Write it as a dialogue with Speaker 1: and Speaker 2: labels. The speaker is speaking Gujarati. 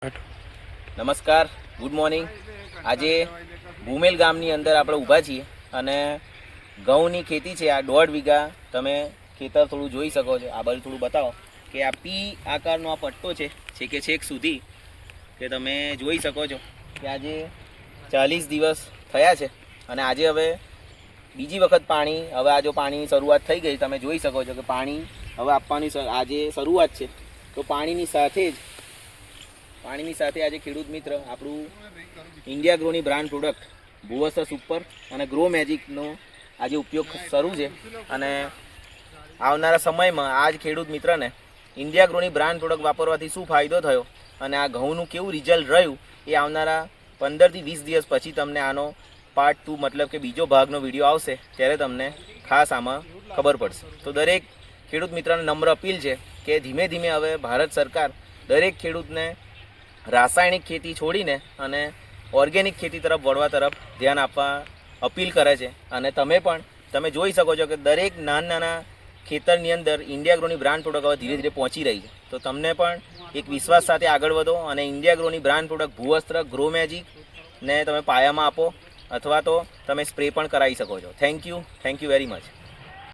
Speaker 1: નમસ્કાર, ગુડ મોર્નિંગ। આજે ભૂમેલ ગામની અંદર આપણે ઊભા છીએ અને ઘઉંની ખેતી છે। આ 1.5 વીઘા તમે ખેતર થોડું જોઈ શકો છો। આ બાજુ થોડું બતાવો કે આ પી આકારનો આ પટ્ટો છે કે છેક સુધી કે તમે જોઈ શકો છો કે આજે 40 દિવસ થયા છે અને આજે હવે બીજી વખત પાણી, હવે આ જો પાણીની શરૂઆત થઈ ગઈ, તમે જોઈ શકો છો કે પાણી હવે આપવાની આજે શરૂઆત છે। તો પાણીની સાથે આજે ખેડૂત મિત્ર આપણું ઇન્ડિયા ગ્રોની બ્રાન્ડ પ્રોડક્ટ ભૂવસ્ત્ર સુપર અને ગ્રો મેજિકનો આજે ઉપયોગ શરૂ છે અને આવનારા સમયમાં આ જ ખેડૂત મિત્રને ઇન્ડિયા ગ્રોની બ્રાન્ડ પ્રોડક્ટ વાપરવાથી શું ફાયદો થયો અને આ ઘઉંનું કેવું રિઝલ્ટ રહ્યું એ આવનારા 15 થી 20 દિવસ પછી તમને આનો પાર્ટ 2 મતલબ કે બીજો ભાગનો વિડીયો આવશે ત્યારે તમને ખાસ આમાં ખબર પડશે। તો દરેક ખેડૂત મિત્રને નમ્ર અપીલ છે કે ધીમે ધીમે હવે ભારત સરકાર દરેક ખેડૂતને રાસાયણિક ખેતી છોડીને અને ઓર્ગેનિક ખેતી તરફ વળવા તરફ ધ્યાન આપવા અપીલ કરે છે અને તમે જોઈ શકો છો કે દરેક નાના ખેતરની અંદર ઇન્ડિયા ગ્રોની બ્રાન્ડ પ્રોડક્ટ હવે ધીરે ધીરે પહોંચી રહી છે। તો તમને પણ એક વિશ્વાસ સાથે આગળ વધો અને ઇન્ડિયા ગ્રોની બ્રાન્ડ પ્રોડક્ટ ભૂવસ્ત્ર ગ્રો મેજિક ને તમે પાયામાં આપો અથવા તો તમે સ્પ્રે પણ કરાવી શકો છો। Thank you very much.